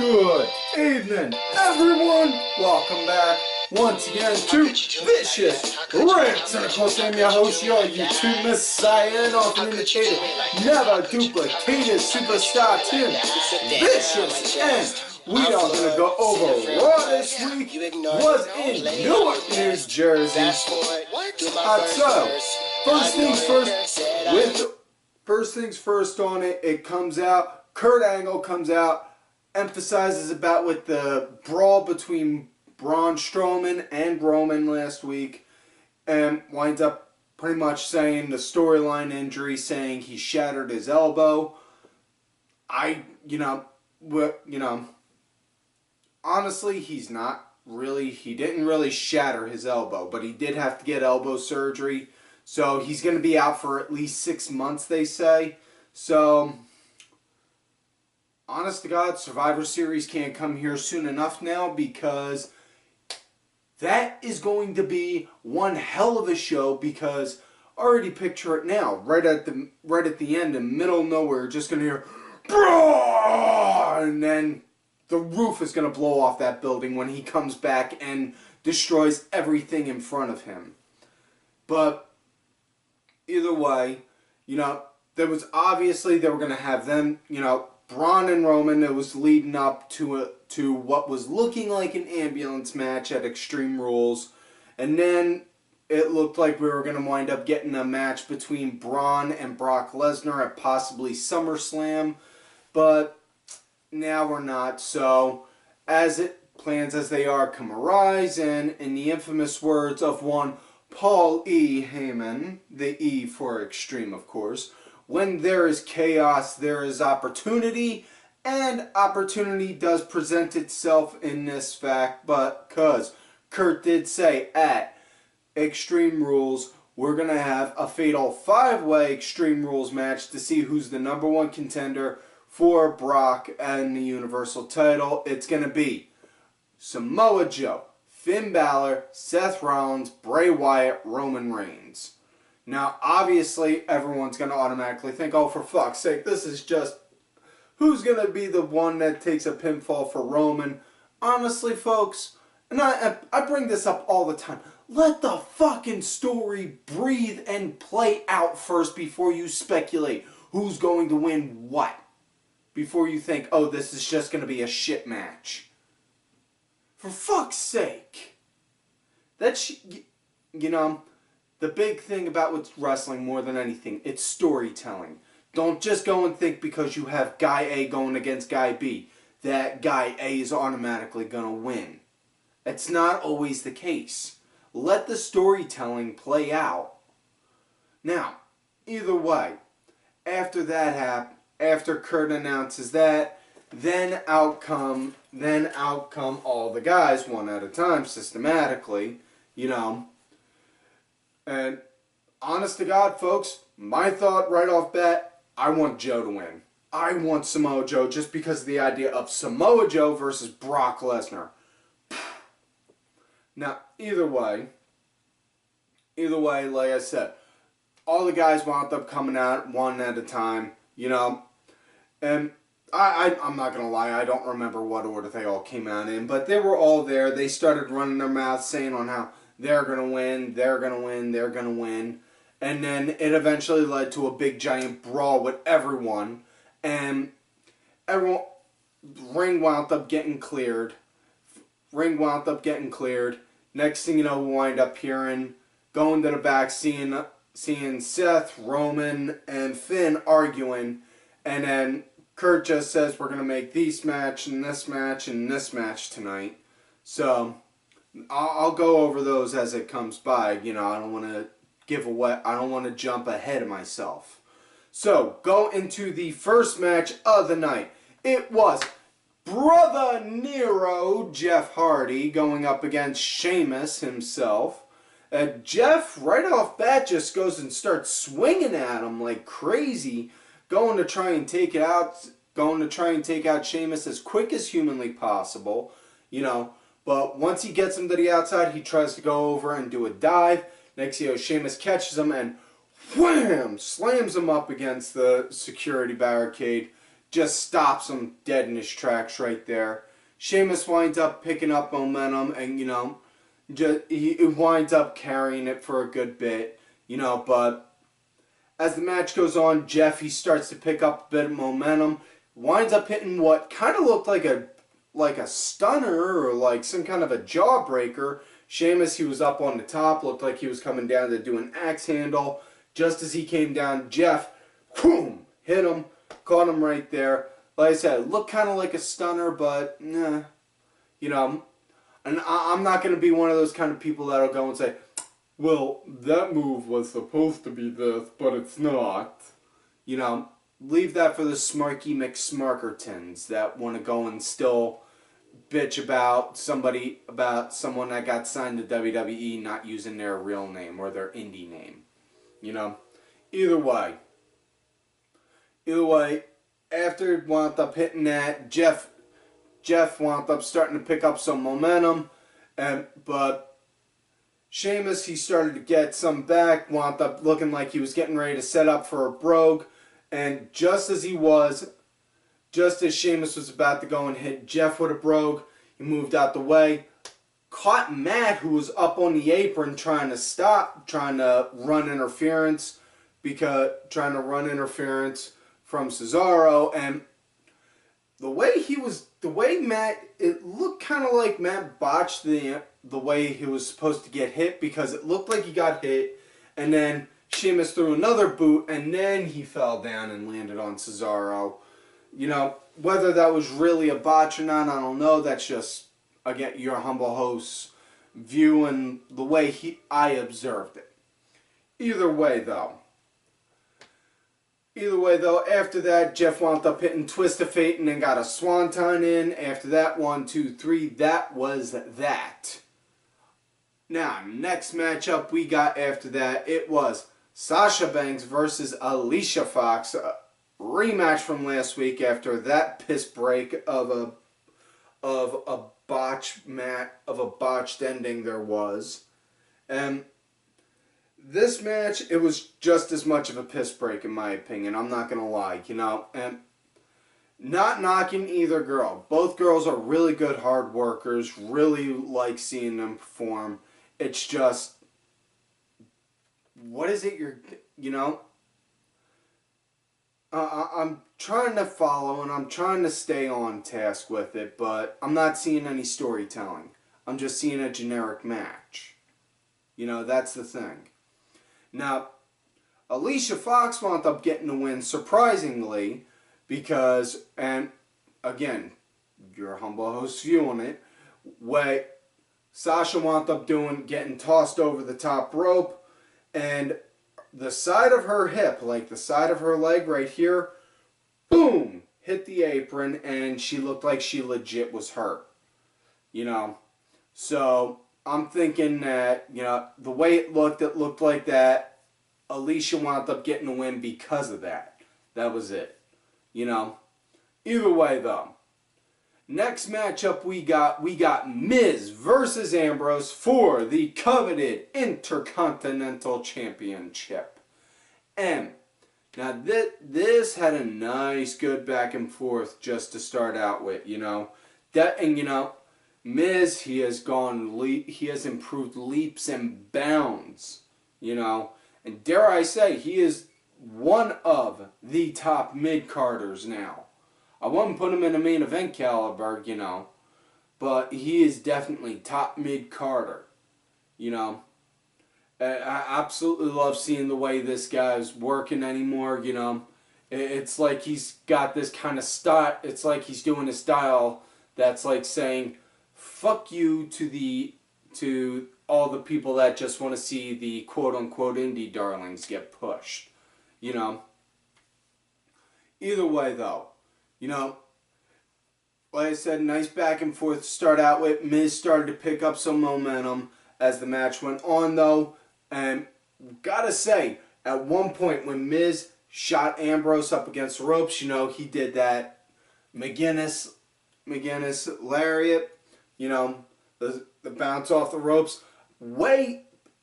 Good evening, everyone. Welcome back once again to Vicious Rants. And of course, I'm your host, your YouTube messiah, and often indicated, never duplicated superstar Tim Vicious. And we are going to go over Raw this week. Was in Newark, New Jersey. So, first things first on it, it comes out, Kurt Angle comes out, emphasizes about with the brawl between Braun Strowman and Roman last week, and winds up pretty much saying the storyline injury, saying he shattered his elbow. Honestly, he didn't really shatter his elbow, but he did have to get elbow surgery, so he's going to be out for at least 6 months, they say. So, honest to God, Survivor Series can't come here soon enough now, because that is going to be one hell of a show, because I already picture it now. Right at the end, in middle of nowhere, just going to hear, and then the roof is going to blow off that building when he comes back and destroys everything in front of him. But either way, there was obviously they were going to have them, Braun and Roman. It was leading up to what was looking like an ambulance match at Extreme Rules. And then it looked like we were going to wind up getting a match between Braun and Brock Lesnar at possibly SummerSlam. But now we're not. So, plans as they are come arise, and in the infamous words of one Paul E. Heyman, the E for Extreme, of course, when there is chaos, there is opportunity, and opportunity does present itself in this fact, but because Kurt did say at Extreme Rules, we're going to have a fatal 5-way Extreme Rules match to see who's the #1 contender for Brock and the Universal title. It's going to be Samoa Joe, Finn Balor, Seth Rollins, Bray Wyatt, Roman Reigns. Now, obviously, everyone's going to automatically think, oh, for fuck's sake, this is just, who's going to be the one that takes a pinfall for Roman? Honestly, folks, and I bring this up all the time, let the fucking story breathe and play out first before you speculate who's going to win what. Before you think, oh, this is just going to be a shit match. For fuck's sake. That's, the big thing about what's wrestling more than anything, it's storytelling. Don't just go and think because you have guy A going against guy B, that guy A is automatically going to win. It's not always the case. Let the storytelling play out. Now, either way, after that happens, after Kurt announces that, then out come all the guys one at a time, systematically, And honest to God, folks, my thought right off bat, I want Joe to win. I want Samoa Joe just because of the idea of Samoa Joe versus Brock Lesnar. Now, either way, like I said, all the guys wound up coming out one at a time, And I'm not going to lie, I don't remember what order they all came out in, but they were all there. They started running their mouths saying on how they're going to win, they're going to win, they're going to win. And then it eventually led to a big giant brawl with everyone. And ring wound up getting cleared. Next thing you know, we wind up going to the back, seeing Seth, Roman, and Finn arguing. And then Kurt just says we're going to make this match and this match and this match tonight. So I'll go over those as it comes by. I don't want to I don't want to jump ahead of myself. So go into the first match of the night. It was Brother Nero, Jeff Hardy, going up against Sheamus himself. Jeff, right off bat, just goes and starts swinging at him like crazy. Going to try and take out Sheamus as quick as humanly possible, But once he gets him to the outside, he tries to go over and do a dive. Next thing you know, Sheamus catches him and wham! Slams him up against the security barricade. just stops him dead in his tracks right there. Sheamus winds up picking up momentum, and he winds up carrying it for a good bit, but as the match goes on, Jeff, he starts to pick up a bit of momentum, winds up hitting what kind of looked like a stunner or like some kind of a jawbreaker. Sheamus, he was up on the top, looked like he was coming down to do an axe handle. Just as he came down, Jeff, boom, hit him, caught him right there. Like I said, it looked kind of like a stunner, but nah, and I'm not going to be one of those kind of people that'll go and say, well, that move was supposed to be this, but it's not. Leave that for the smarky McSmarkertons that want to go and still bitch about someone that got signed to WWE not using their real name or their indie name. Either way, after it wound up hitting that, Jeff wound up starting to pick up some momentum, but Sheamus, he started to get some back, wound up looking like he was getting ready to set up for a brogue, and just as Sheamus was about to go and hit Jeff with a brogue, he moved out the way, caught Matt, who was up on the apron trying to run interference from Cesaro, and the way Matt, it looked kind of like Matt botched the way he was supposed to get hit, because it looked like he got hit, and then Sheamus threw another boot, and then he fell down and landed on Cesaro. Whether that was really a botch or not, I don't know. That's just, again, your humble host's view and the way I observed it. Either way, though, after that, Jeff wound up hitting Twist of Fate and then got a Swanton in. After that, 1, 2, 3, that was that. Now, next matchup we got after that, it was Sasha Banks versus Alicia Fox. A rematch from last week after that piss break of a botched ending there was. And this match, it was just as much of a piss break in my opinion. I'm not going to lie, and not knocking either girl. Both girls are really good hard workers. Really like seeing them perform. It's just, what is it I'm trying to follow and I'm trying to stay on task with it, but I'm not seeing any storytelling. I'm just seeing a generic match. That's the thing. Now, Alicia Fox wound up getting the win, surprisingly, because, and again, your humble host's view on it, what Sasha wound up getting tossed over the top rope, and the side of her hip, like the side of her leg right here, boom, hit the apron, and she looked like she legit was hurt. So I'm thinking that, the way it looked like that Alicia wound up getting the win because of that. That was it. Either way, though. Next matchup we got Miz versus Ambrose for the coveted Intercontinental Championship. And now this had a nice good back and forth just to start out with, Miz, he has improved leaps and bounds, and dare I say, he is one of the top mid-carders now. I wouldn't put him in the main event caliber, but he is definitely top mid-carder, I absolutely love seeing the way this guy's working anymore, It's like he's got this kind of style, it's like he's doing a style that's like saying, fuck you to all the people that just want to see the quote-unquote indie darlings get pushed, Either way, though, like I said, nice back and forth to start out with. Miz started to pick up some momentum as the match went on, though. And gotta say, at one point when Miz shot Ambrose up against the ropes, he did that McGinnis lariat, the bounce off the ropes.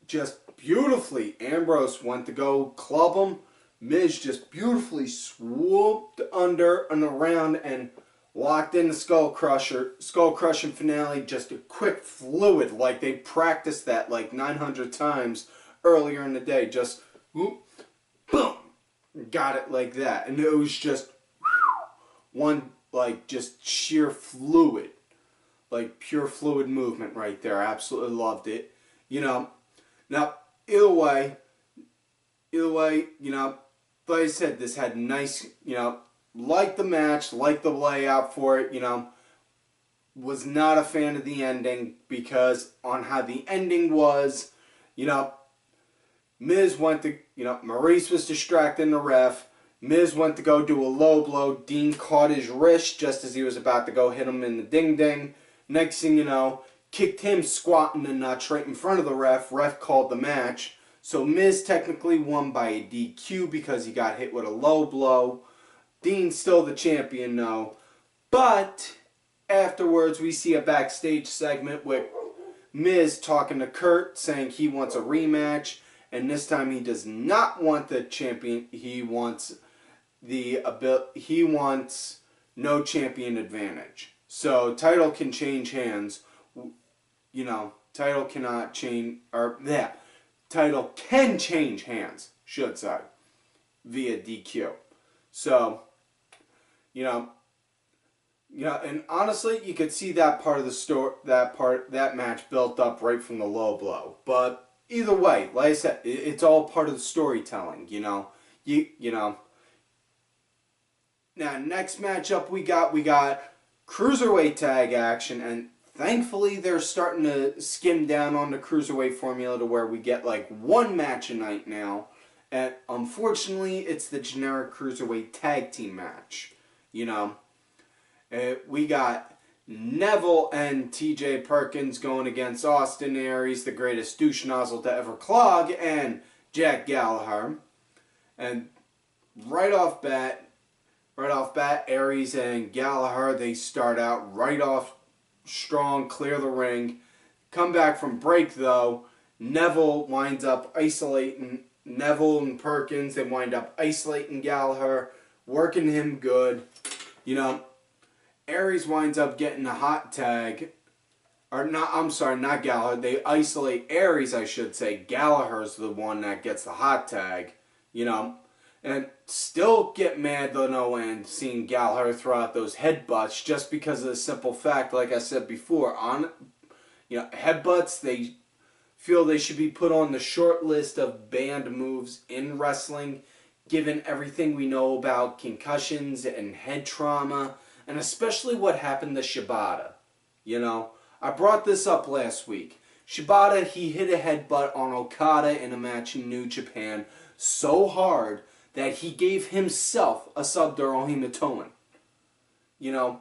Just beautifully. Ambrose went to go club him. Miz just beautifully swooped under and around and locked in the skull crushing finale, just a quick fluid, like they practiced that like 900 times earlier in the day. Just whoop, boom, got it like that. And it was just one, like, just sheer fluid, like pure fluid movement right there. I absolutely loved it. You know, now either way, you know, like I said, this had nice, you know, like the match, like the layout for it, you know. Was not a fan of the ending because on how the ending was, you know, Miz went to, you know, Maryse was distracting the ref. Miz went to go do a low blow. Dean caught his wrist just as he was about to go hit him in the ding-ding. Next thing you know, kicked him squatting the nuts right in front of the ref. Ref called the match. So Miz technically won by a DQ because he got hit with a low blow. Dean's still the champion though. But afterwards we see a backstage segment with Miz talking to Kurt saying he wants a rematch. And this time he does not want the champion. He wants no champion advantage. So title can change hands. You know, title cannot change, or yeah, title can change hands, should say, via DQ. So, you know, and honestly, you could see that part of the story, that match built up right from the low blow. But either way, like I said, it's all part of the storytelling. You know, you know. Now, next matchup we got cruiserweight tag action, and thankfully they're starting to skim down on the cruiserweight formula to where we get like one match a night now. And unfortunately, it's the generic cruiserweight tag team match. You know, we got Neville and TJ Perkins going against Austin Aries, the greatest douche nozzle to ever clog, and Jack Gallagher. And right off bat, Aries and Gallagher, they start out right off strong, clear the ring. Come back from break though, Neville winds up isolating Neville and Perkins. They wind up isolating Gallagher, working him good. You know, Aries winds up getting a hot tag. Or not, I'm sorry, not Gallagher. They isolate Aries, I should say. Gallagher's the one that gets the hot tag. You know, and still get mad though, Noam, seeing Gallagher throw out those headbutts just because of the simple fact, like I said before, on, you know, headbutts, they feel they should be put on the short list of banned moves in wrestling, given everything we know about concussions and head trauma, and especially what happened to Shibata. You know, I brought this up last week. Shibata, he hit a headbutt on Okada in a match in New Japan so hard that he gave himself a subdural hematoma. You know,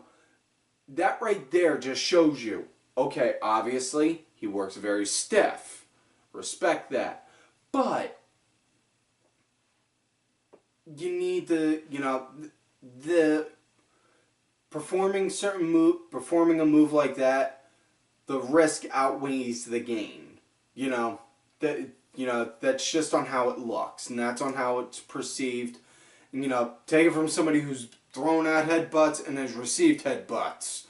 that right there just shows you, okay, obviously, he works very stiff. Respect that. But you need to, you know, the performing a move like that, the risk outweighs the gain. You know, that's just on how it looks, and that's on how it's perceived. And, you know, take it from somebody who's thrown out headbutts and has received headbutts.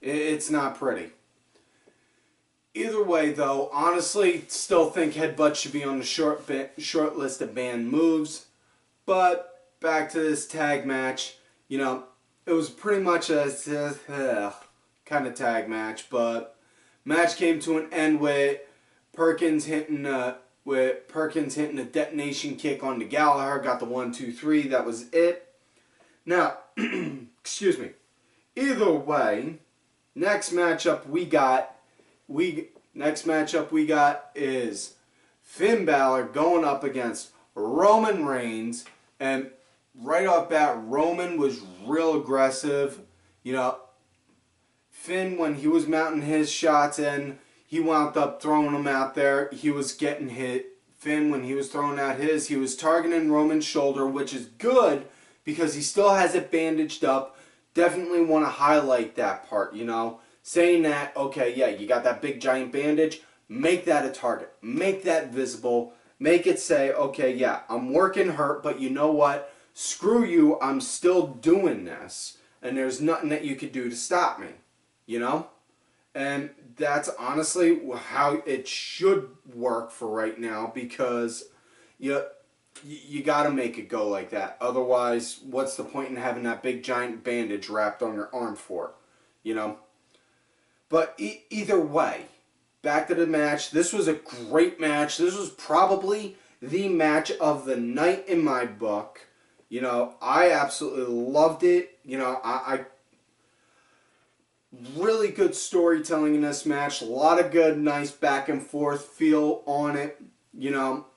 It's not pretty. Either way, though, honestly, still think headbutts should be on the short list of banned moves. But back to this tag match, you know, it was pretty much a kind of tag match, but match came to an end with Perkins hitting a detonation kick on the Gallagher, got the 1-2-3. That was it. Now, excuse me. Either way, next matchup we got is Finn Balor going up against Roman Reigns, and right off bat, Roman was real aggressive. You know, Finn, when he was mounting his shots in, he wound up throwing them out there. He was getting hit. Finn, when he was throwing out his, he was targeting Roman's shoulder, which is good because he still has it bandaged up. Definitely want to highlight that part, you know. Saying that, okay, yeah, you got that big giant bandage, make that a target. Make that visible. Make it say, okay, yeah, I'm working hurt, but you know what? Screw you, I'm still doing this. And there's nothing that you could do to stop me. You know? And that's honestly how it should work for right now, because you got to make it go like that. Otherwise, what's the point in having that big giant bandage wrapped on your arm for? You know? But either way, back to the match. This was a great match. This was probably the match of the night in my book. You know, I absolutely loved it. You know, I really good storytelling in this match. A lot of good, nice back and forth feel on it. You know,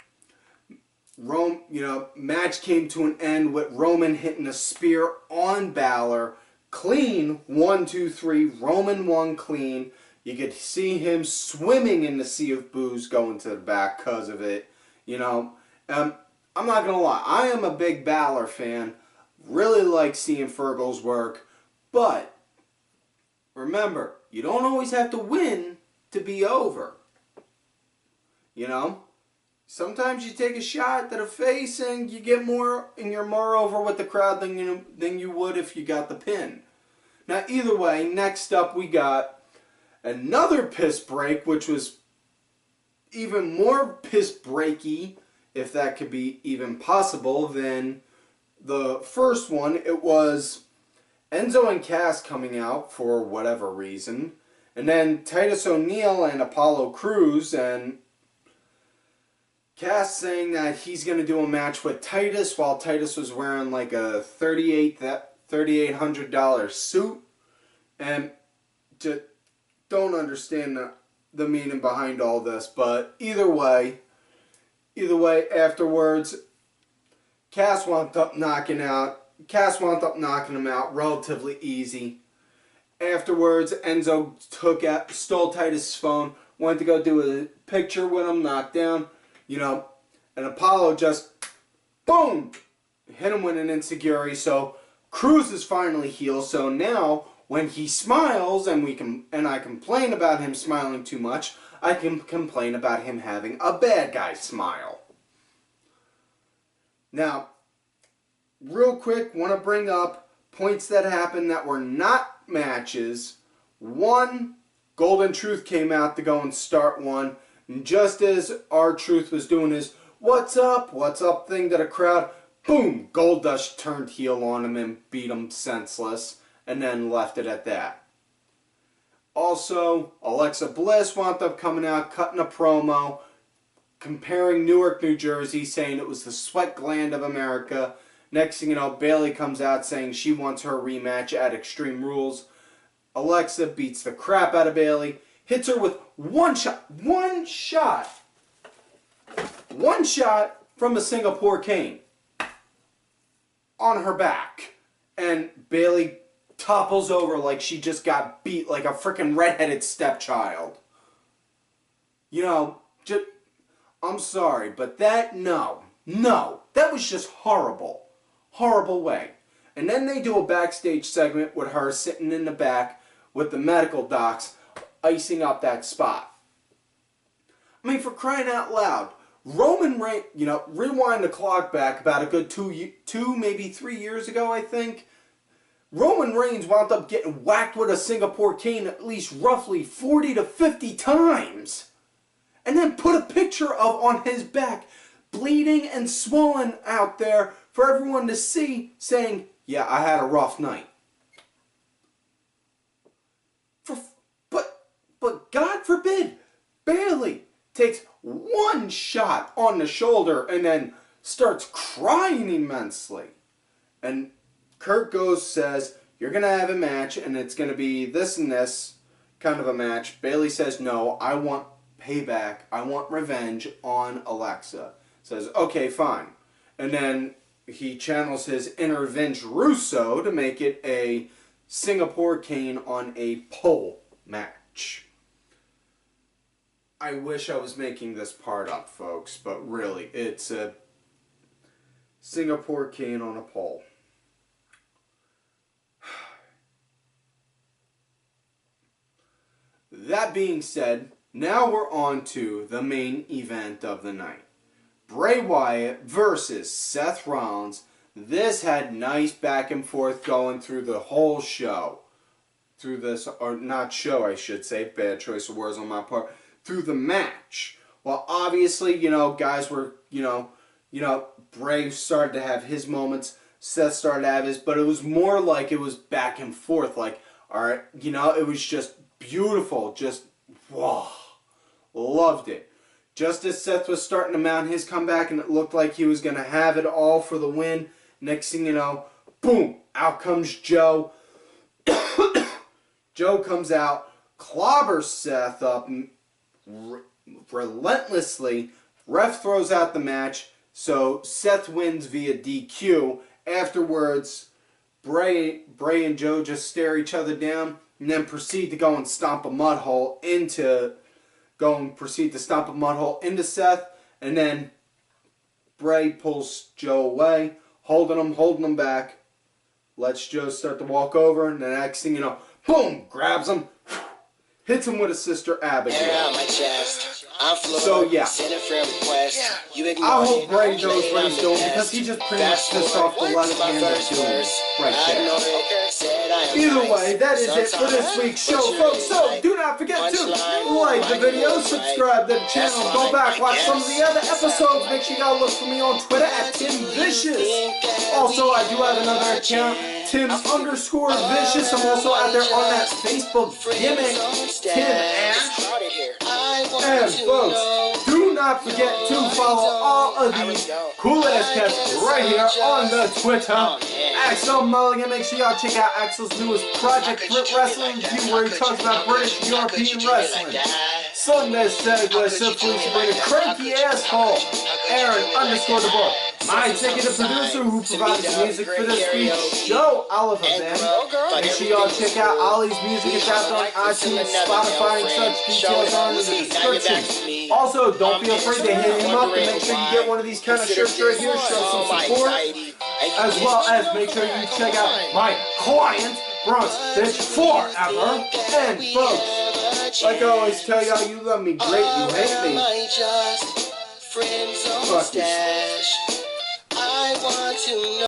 match came to an end with Roman hitting a spear on Balor. Clean, 1, 2, 3. Roman won clean. You could see him swimming in the sea of booze going to the back because of it. You know, I'm not going to lie. I am a big Balor fan. Really like seeing Fergal's work. But remember, you don't always have to win to be over. You know? Sometimes you take a shot to the face and you get more, and you're more over with the crowd than you would if you got the pin. Now, either way, next up we got another piss break, which was even more piss breaky, if that could be even possible, than the first one. It was Enzo and Cass coming out for whatever reason, and then Titus O'Neil and Apollo Crews, and Cass saying that he's going to do a match with Titus while Titus was wearing like a $3,800 suit, and just don't understand the meaning behind all this. But either way, afterwards, Cass wound up knocking him out relatively easy. Afterwards, Enzo stole Titus' phone, went to go do a picture with him, knocked down. You know, and Apollo just, boom, hit him with an insecurity. So Crews is finally healed. So now, when he smiles, and I complain about him smiling too much, I can complain about him having a bad guy smile. Now, real quick, want to bring up points that happened that were not matches. One, Golden Truth came out to go and start one. And just as R-Truth was doing his what's up thing to the crowd, boom, Goldust turned heel on him and beat him senseless, and then left it at that. Also, Alexa Bliss wound up coming out, cutting a promo, comparing Newark, New Jersey, saying it was the sweat gland of America. Next thing you know, Bayley comes out saying she wants her rematch at Extreme Rules. Alexa beats the crap out of Bayley. Hits her with one shot from a Singapore cane on her back. And Bayley topples over like she just got beat like a freaking redheaded stepchild. You know, I'm sorry, but that was just horrible. Horrible way. And then they do a backstage segment with her sitting in the back with the medical docs icing up that spot. I mean, for crying out loud, Roman Reigns, you know, rewind the clock back about a good two, maybe 3 years ago, I think. Roman Reigns wound up getting whacked with a Singapore cane at least roughly 40 to 50 times. And then put a picture of on his back, bleeding and swollen out there for everyone to see, saying, yeah, I had a rough night. But God forbid, Bayley takes one shot on the shoulder and then starts crying immensely. And Kurt says, you're going to have a match and it's going to be this and this kind of a match. Bayley says, no, I want payback. I want revenge on Alexa. Says, okay, fine. And then he channels his inner Vince Russo to make it a Singapore cane on a pole match. I wish I was making this part up, folks, but really, it's a Singapore cane on a pole. That being said, now we're on to the main event of the night. Bray Wyatt versus Seth Rollins. This had nice back and forth going through the whole show. Through this, or not show, I should say, bad choice of words on my part, through the match. Well, obviously, guys were, Bray started to have his moments, Seth started to have his, but it was more like it was back and forth, like, alright, it was just beautiful, just, wow, loved it. Just as Seth was starting to mount his comeback and it looked like he was going to have it all for the win, next thing you know, boom, out comes Joe. Joe comes out, clobbers Seth up relentlessly. Ref throws out the match, so Seth wins via DQ. Afterwards, Bray and Joe just stare each other down and then proceed to go and stomp a mud hole into Seth, and then Bray pulls Joe away, holding him back, lets Joe start to walk over, and the next thing you know, boom, grabs him, hits him with his sister Abigail. So yeah, I hope Bray knows what he's doing because he just pretty much pissed off the left hand that's doing it right there. Either way, that is it for this week's show, folks. So do not forget to like the video, subscribe to the channel, go back, watch some of the other episodes. Make sure y'all look for me on Twitter at TimVicious. Also, I do have another account, Tim_Vicious. I'm also out there on that Facebook gimmick, Tim Ash. And folks, do not forget to follow all of these cool-ass cats right here on the Twitter. Axel Mulligan, make sure y'all check out Axel's newest project, Flip Wrestling Review, where he talks about British European wrestling. Sunday segue simply to bring a cranky asshole, Aaron_DeBoer. My executive producer who provided the music for this week's show, Oliver Ben. Make sure y'all check out Ollie's music. It's out there on iTunes, Spotify, and such. Details are in the description. Also, don't be afraid to hit him up and make sure you get one of these kind of shirts right here. Show some support. As well as make sure you check out my client, Bronx Bitch Forever. And folks, like I always tell y'all, you love me great, you hate me. Fuck you.